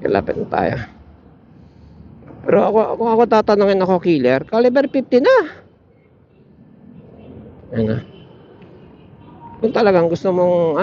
Lapit na tayo. Pero kung ako tatanungin ako, killer, caliber 50 na. Ano? Kung talagang gusto mong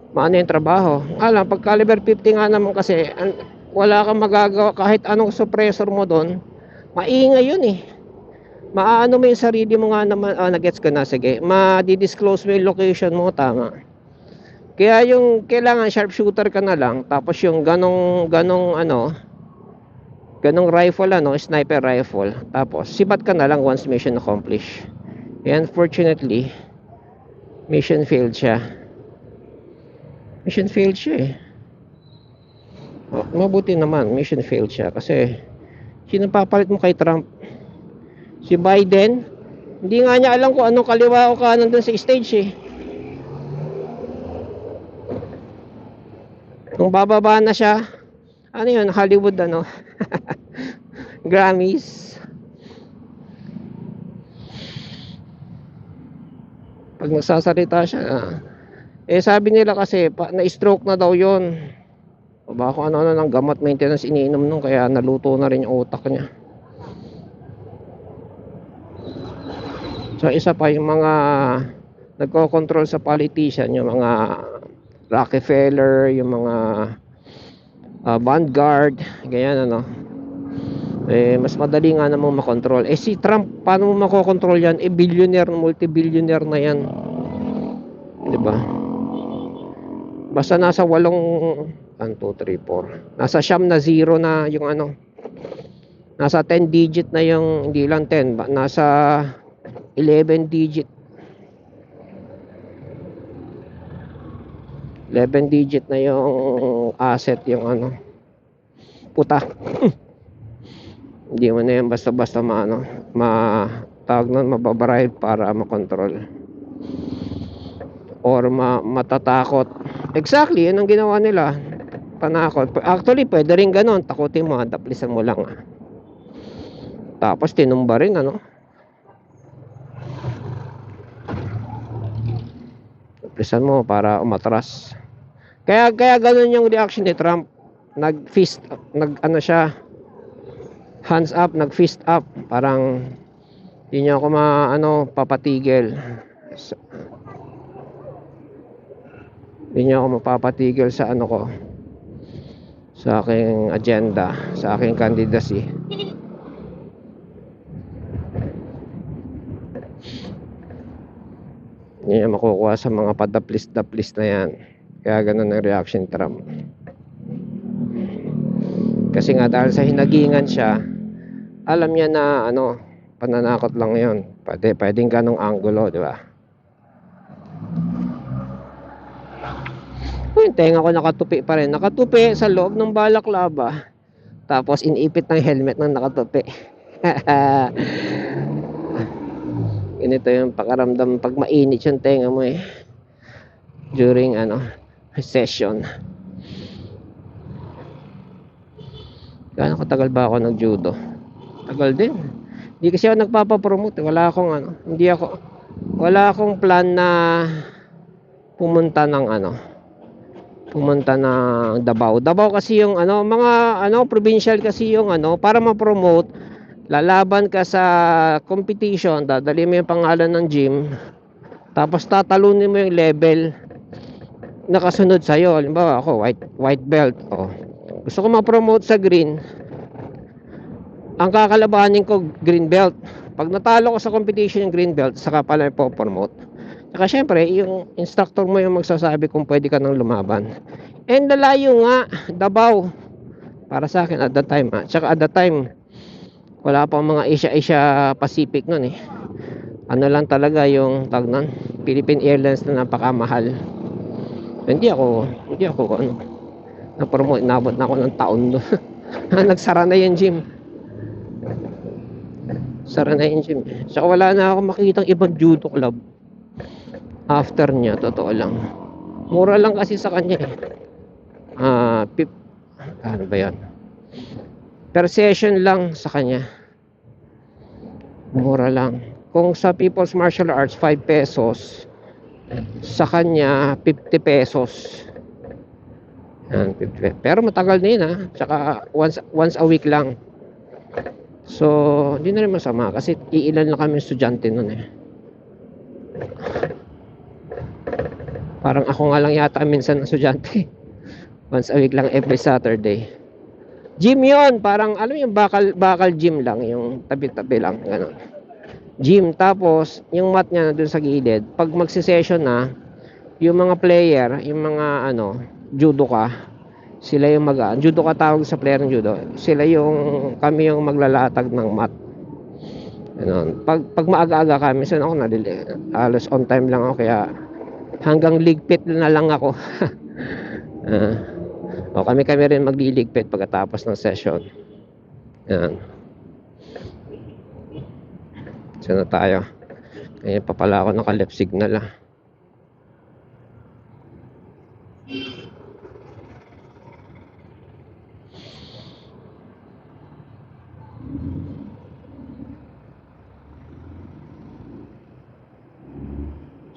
maano yung trabaho. Pag caliber 50 nga naman kasi, wala kang magagawa kahit anong suppressor mo doon. Maingay yun eh. Maano mo yung sarili mo nga naman. Nagets ko na, sige. Ma-disclose mo yung location mo, tama. Kaya yung kailangan sharpshooter ka na lang, tapos yung ganong rifle, sniper rifle, tapos sipat ka na lang once mission accomplished. Unfortunately, mission failed siya eh. Mabuti naman mission failed siya kasi sino papalit mo kay Trump? Si Biden, hindi nga niya alam kung anong kaliwa o kanan dun sa stage eh. Kung bababa na siya, yun, Hollywood Grammys. Pag nagsasalita siya, sabi nila kasi na-stroke na daw yun. O baka kung ano ng gamot maintenance iniinom nung kaya naluto na rin yung utak niya. So isa pa yung mga nagko-control sa politician, yung mga Rockefeller, yung mga Vanguard, ganyan mas madali nga namang makontrol. Si Trump, paano mo makokontrol yan? Billionaire, multi-billionaire na yan, diba? Basta nasa 8 1, 2, 3, 4 nasa siyam na 0 na yung nasa 10 digit na yung, hindi lang 10 nasa 11 digit 11 digit na yung asset, yung puta. Hindi mo na yan basta-basta tawag nun, mababarayad para makontrol or matatakot. Exactly, yun ang ginawa nila, panakot. Actually, pwede rin ganon, takutin mo, taplisan mo lang tapos tinumba rin taplisan mo para umatras. Kaya ganon yung reaction ni Trump. Nag-fist, siya, hands up, nag-fist up, parang hindi niya ako papatigil. Hindi niya ako mapapatigil sa ko, sa aking agenda, sa aking candidacy. Hindi niya makukuha sa mga padaplis-daplis na yan. Kaya ganun ang reaction ni Trump. Kasi nga dahil sa hinagingan siya, alam niya na pananakot lang yon. Pwedeng ganong angulo, di ba? Yung tenga ko nakatupi pa rin. Nakatupi sa loob ng balaklava. Tapos iniipit ng helmet ng nakatupi. Ganito yung pakaramdam pag mainit yung tenga mo during session. Gaano katagal ba ako nag-judo? Tagal din. Hindi kasi ako nagpapapromote. Wala akong plan na pumunta ng Davao. Davao kasi yung mga provincial kasi yung para ma-promote, lalaban ka sa competition, dadali mo yung pangalan ng gym, tapos tatalunin mo yung level nakasunod sa'yo. Halimbawa ako, white belt. Gusto ko ma-promote sa green, ang kakalabanin ko green belt. Pag natalo ko sa competition yung green belt, saka pala ipopromote. Saka syempre yung instructor mo yung magsasabi kung pwede ka nang lumaban. And lalayo nga, Davao para sa akin at that time. Saka at that time wala pang mga Asia Pacific nun lang talaga yung tag nun, Philippine Airlines na napakamahal. Hindi ako na-promote. Inabot na ako ng taon doon. Nagsara na yung gym. Sara na yung gym. Saka wala na ako makitang ibang judo club after niya, totoo lang. Mura lang kasi sa kanya ano ba yan? Per session lang sa kanya. Mura lang. Kung sa People's Martial Arts 5 pesos, sa kanya 50 pesos. Yan, 50. Pero matagal na yun ha. Tsaka once a week lang. So, hindi na rin masama kasi iilan lang kami estudyante nun eh. Parang ako nga lang yata minsan estudyante. Once a week lang every Saturday. Gym yon, parang alam yung bakal gym lang, yung tabi-tabi lang, gano'n. Gym, tapos yung mat niya doon sa gilid. Pag magsi-session na, yung mga player, yung mga judoka, sila yung judoka tawag sa player ng judo. Kami yung maglalatag ng mat. Ganun. Pag maaga-aga kami, minsan ako alos on time lang ako, kaya hanggang ligpit na lang ako. Kami rin magliligpit pagkatapos ng session. Yan. Saan na tayo? Ngayon pa pala ako naka-left signal ah.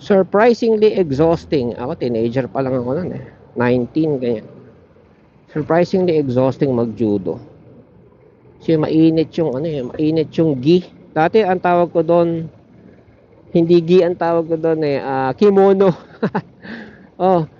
Surprisingly exhausting. Ako teenager pa lang ako noon eh. 19 ganyan. Surprisingly exhausting mag-judo. Kasi mainit yung mainit yung gi. Dati ang tawag ko doon, hindi gi ang tawag ko doon eh, kimono.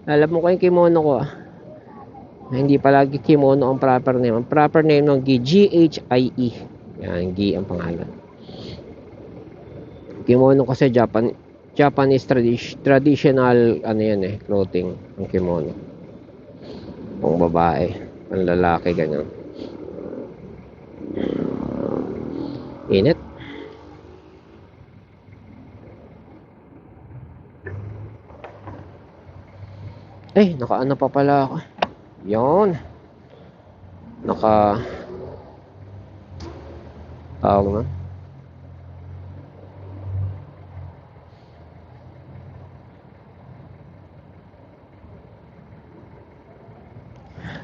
Alam mo ko yung kimono ko ah. Hindi palagi kimono ang proper name. Ang proper name ng gi, G-H-I-E. Yan, gi ang pangalan. Kimono kasi Japanese traditional yan eh, clothing, ang kimono. Pang babae, pang lalaki, ganyan. Init. Nakaano pa pala ako. Yon. Tawag na.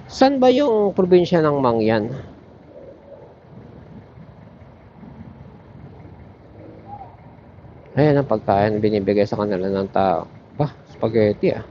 Saan ba yung probinsya ng Mangyan? Ayan ang pagkain binibigay sa kanila ng tao. Spaghetti ah.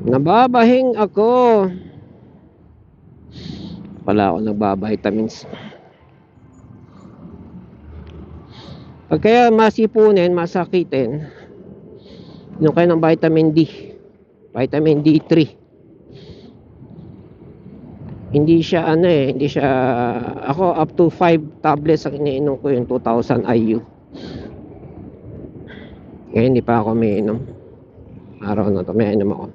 Nababahing ako. Wala ako nagbabitamins. Pag kaya masipunin, masakitin, inom kayo ng vitamin D. Vitamin D3. Hindi siya ako up to 5 tablets ang iniinom ko, yung 2000 IU. Ngayon hindi pa ako umiinom. Araw na to may inom ako.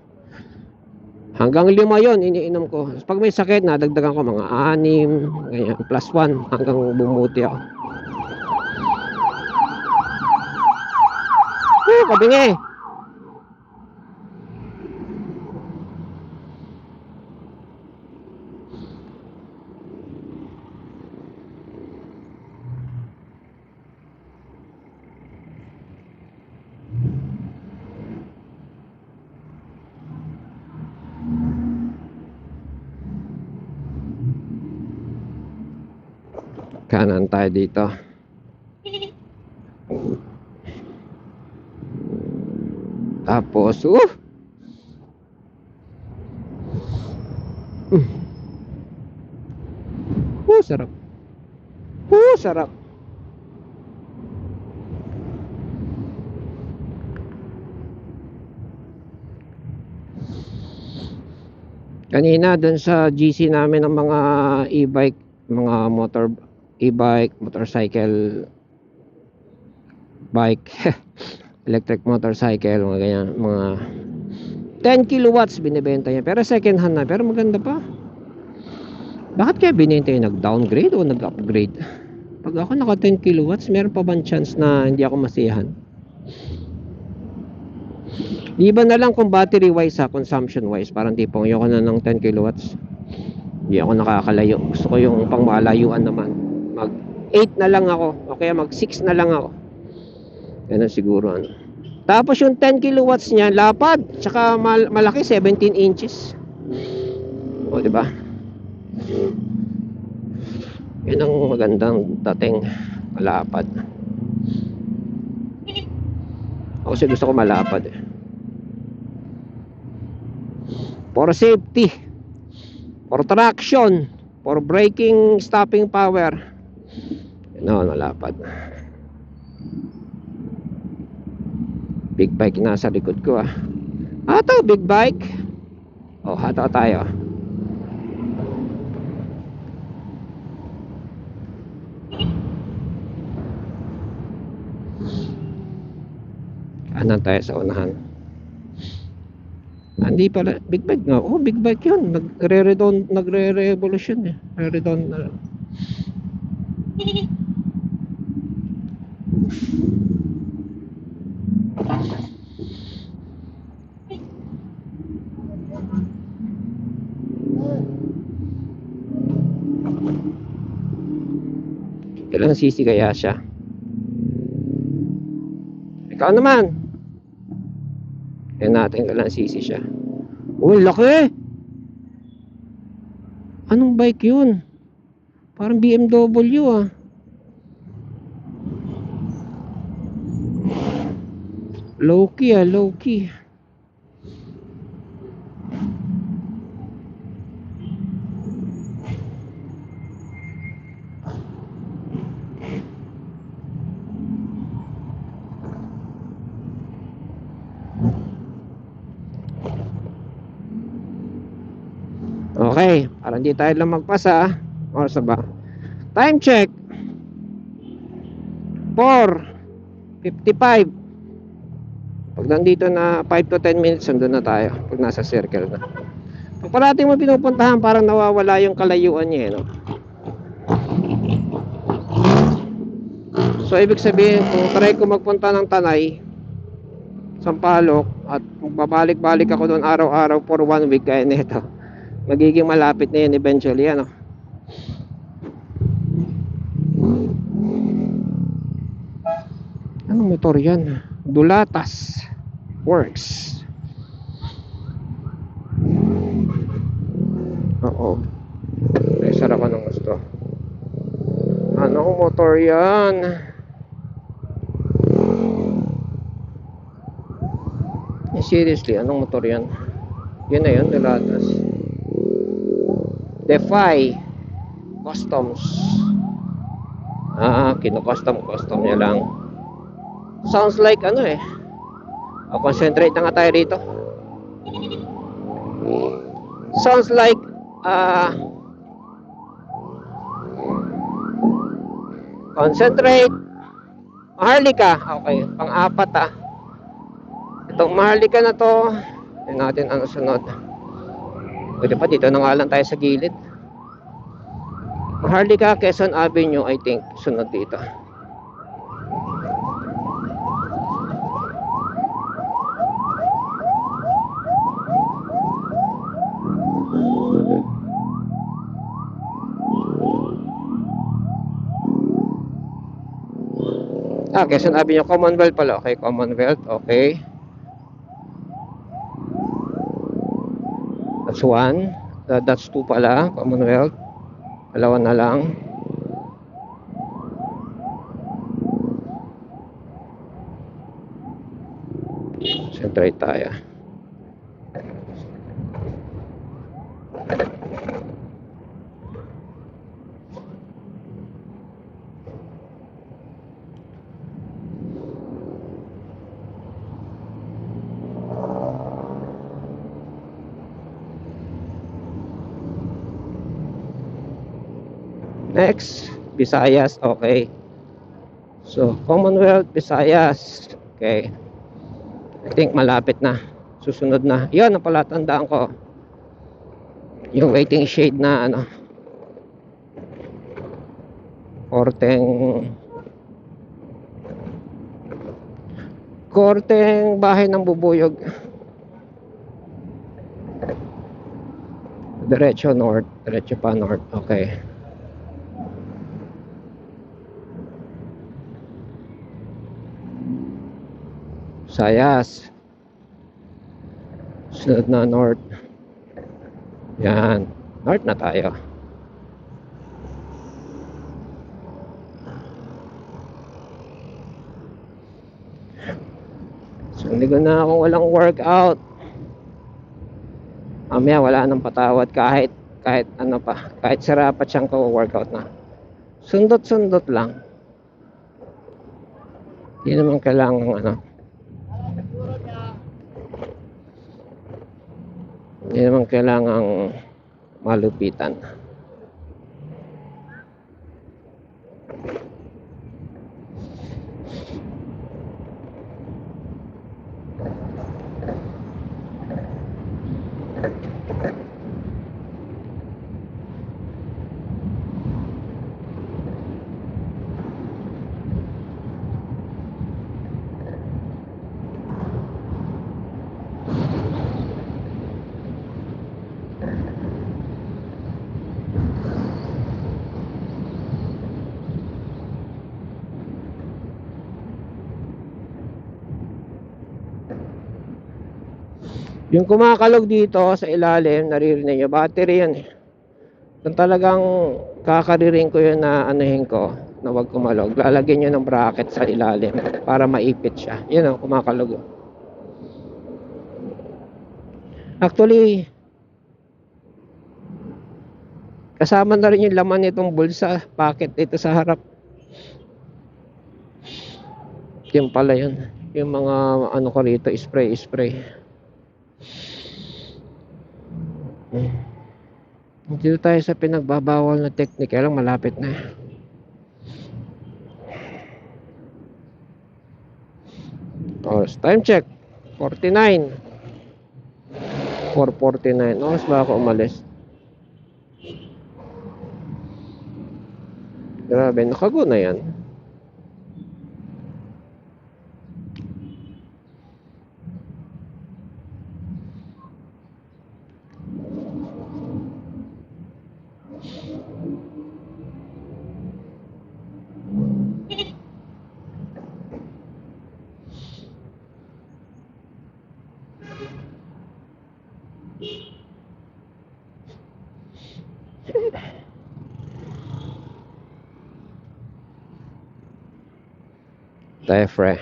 Hanggang 5 yon iniinom ko. Pag may sakit, nadagdagan ko mga 6, ganyan, plus 1 hanggang bumuti ako. Kabingi! Kanan tayo dito. Tapos sarap. Sarap. Kanina dun sa GC namin ng mga e-bike, mga e-bike, motorcycle, bike, electric motorcycle, mga ganyan, mga 10 kilowatts binibenta niya. Pero second hand na, pero maganda pa. Bakit kaya binenta yung nag-downgrade o nag-upgrade? Pag ako naka 10 kilowatts, meron pa bang chance na hindi ako masiyahan? Iba na lang kung battery wise consumption wise. Parang tipong ayoko na ng 10 kilowatts. Hindi ako nakakalayo. Gusto ko yung pang malayuan naman. Mag 8 na lang ako. O kaya mag 6 na lang ako. Ganun siguro ano. Tapos yung 10 kilowatts niya, lapad. Tsaka malaki, 17 inches. O, diba? Yan ang magandang dating malapad. Ako kasi gusto ko malapad eh. For safety, for traction, for braking, stopping power. Yan, malapad. Big bike nasa likod ko ah. Ito, big bike. Oh, hato tayo. Kanan tayo sa unahan. Hindi pala, big bike nga. Oh, big bike yun. Nagre-revolution eh. Re-redon na lang. Ilang sisi kaya siya? Ikaw naman. Yan natin ilang sisi siya. Uy, laki! Anong bike yun? Parang BMW ah. Low key ah, low key. Okay, para hindi tayo lang magpasa. Oras na ba? Time check 4:55. Pag nandito na 5 to 10 minutes, nandun na tayo. Pag nasa circle na. Pag parating mo pinupuntahan, parang nawawala yung kalayuan niya eh, no? So ibig sabihin, kung try ko magpunta ng Tanay, Sampaloc, at magbabalik-balik ako doon araw-araw for 1 week, kaya nito magiging malapit na yun eventually, ano? Anong motor yan? Dulatas Works. Oo, may sarap ka ng gusto. Anong motor yan? Seriously, anong motor yan? Yun na yun, Dulatas Defy Customs. Kino-custom niya lang. Sounds like ano eh. Concentrate na nga tayo dito. Sounds like concentrate. Maharlika. Okay, pang-apat ah. Itong Maharlika na to, tingnan natin ano sunod. Pwede pa, dito na nga lang tayo sa gilid. Maharlika, Quezon Avenue, I think, sunod dito. Quezon Avenue, Commonwealth pala. Okay, Commonwealth, okay. That's 1. That's 2 pala, Commonwealth. Dalawa na lang. Concentrate tayo. Next, Visayas, okay. So, Commonwealth, Visayas, okay. I think malapit na. Susunod na. Yan, ang pala tandaan ko. Yung waiting shade na ano. Korteng bahay ng bubuyog. Diretso north, diretso pa north. Okay. Sayas. Sunod na north. Yan. North na tayo. So, hindi ko na akong walang workout. Mamaya wala nang patawad kahit ano pa. Kahit sirapat siyang workout na. Sundot-sundot lang. Hindi naman kailangan ano. Hindi naman kailangan malupitan. Yung kumakalog dito sa ilalim, naririnig nyo, battery yan eh. Kung talagang kakariring ko yun na anuhin ko, na wag kumalog, lalagyan nyo ng bracket sa ilalim para maipit siya. Yun ang kumakalog. Actually, kasama na rin yung laman nitong bulsa, packet dito sa harap. Yung pala yun. Yung mga ano ko rito, spray. Dito tayo sa pinagbabawal na technique. Kaya lang malapit na. Time check 49 4:49. Oras ba ako umalis? Grabe, nakago na yan. Tefre.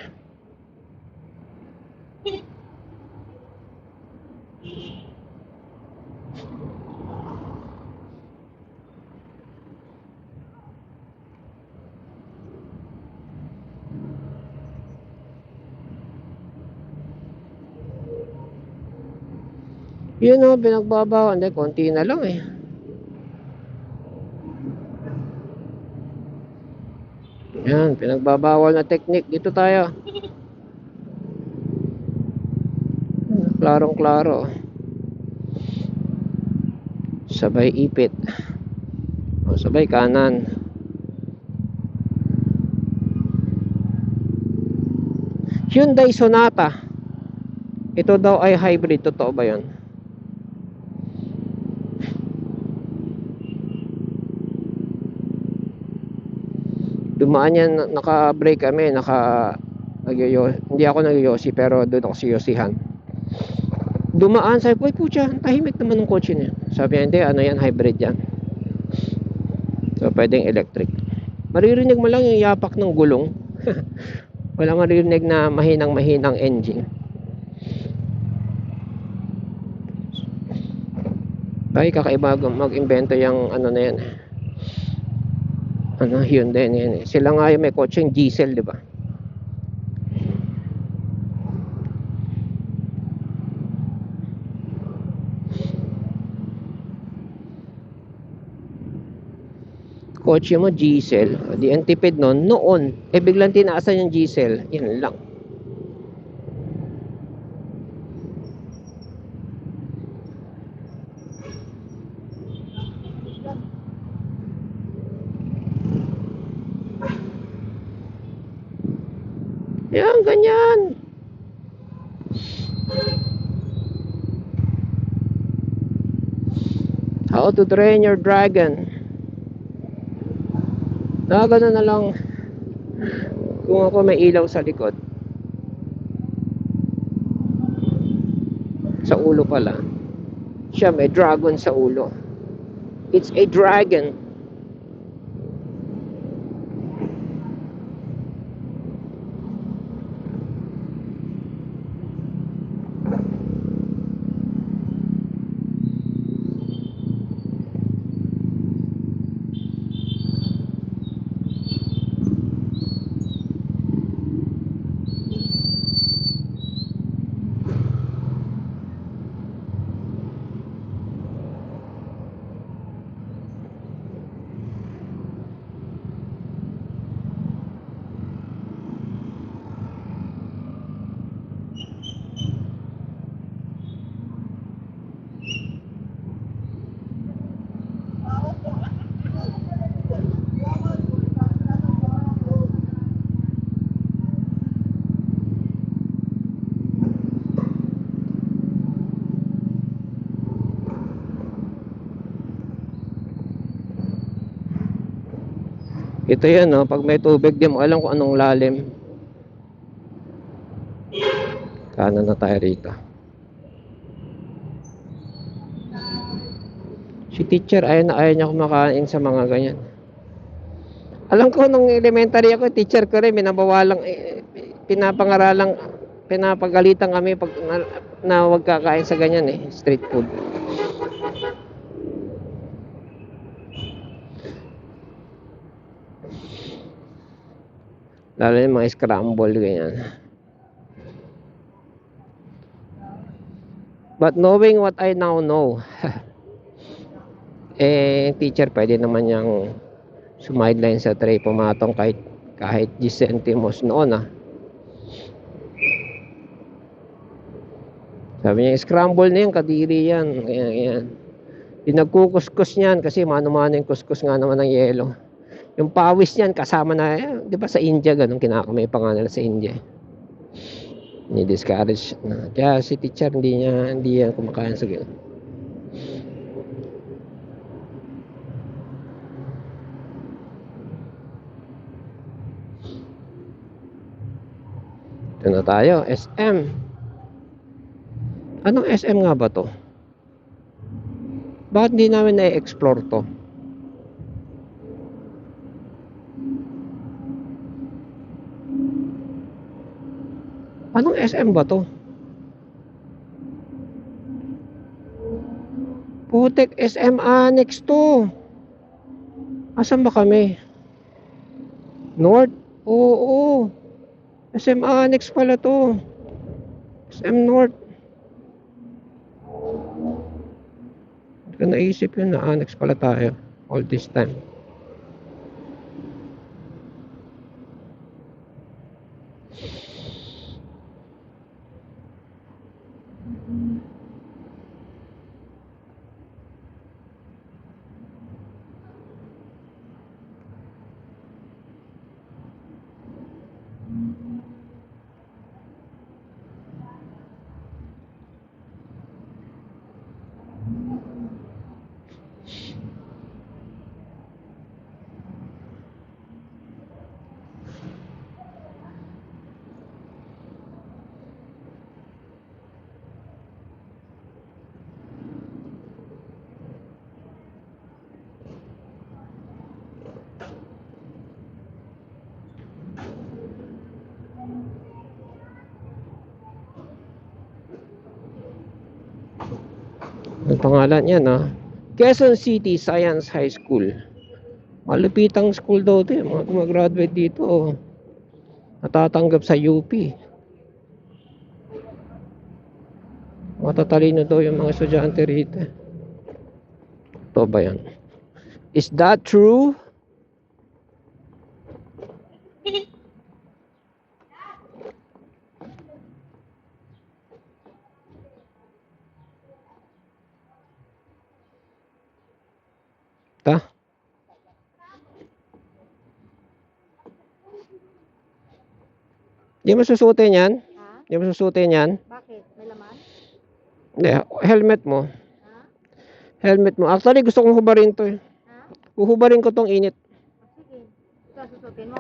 Yun o, pinagbabawan. Hindi, konti na lang eh. Yan, pinagbabawal na technique. Dito tayo. Klarong-klaro. Sabay ipit. Sabay kanan. Hyundai Sonata. Ito daw ay hybrid. Totoo ba yun? Dumaan yan, naka-brake kami, hindi ako nagyoyosi pero doon ako si Yosihan. Dumaan, sabi ko, "Uy, putya, tahimik naman ng kotse niya." Sabi niya, "Hindi, ano yan, hybrid yan." So, pwedeng electric. Maririnig mo lang yung yapak ng gulong. Wala maririnig na mahinang engine. Ay, kakaiba mag-invento yung ano na yan. Ano, Hyundai yan. Sila nga yung may kotseng diesel, di ba? Kotse mo diesel, di ang tipid noon, biglang tinaasan yung diesel, yun lang. Yan, ganyan. How to train your dragon. Gano'n na lang. Kung ako may ilaw sa likod. Sa ulo pala. Siya may dragon sa ulo. It's a dragon. Ito yan, no? Pag may tubig, di mo alam kung anong lalim. Kanan na tayo rito. Si teacher, ayaw niya kumakain sa mga ganyan. Alam ko, nung elementary ako, teacher ko rin, minabawalang, pinapangaralang, pinapagalitan kami pag na wag kakain sa ganyan street food. Lalo yung mga scramble, ganyan. But knowing what I now know, teacher, pwede naman niyang sumideline sa tray, pumatong kahit 10 centimos noon Sabi niya, scramble na yan, kadiri yan. Yan. Pinagkukuskus niyan kasi mano-mano yung kuskus nga naman ng yelo. Yung pawis niyan kasama na, di ba sa India, ganun kinakamay pa nga nila sa India. Ni-discourage na. Kaya si teacher, hindi yan kumakain sa ganun. Ito na tayo, SM. Anong SM nga ba to? Bakit hindi namin na-explore to? Anong SM ba to? Putek, SM Annex to. Asan ba kami? North? Oo. SM Annex pala to. SM North. Hindi ko naisip yun na Annex pala tayo all this time. Ang pangalan niyan Quezon City Science High School. Malupitang school daw ito. Mga gumagraduate dito natatanggap sa UP. Matatalino daw yung mga estudyante rito. Ito ba yan? Is that true? Ta? Di mo susutin yan? Ha? Di mo susutin yan? Bakit? May laman? Hindi, helmet mo. Ha? Helmet mo. Actually, gusto kong hubarin to eh. Ha? Uhubarin ko tong init. Sige. Ito, susutin mo.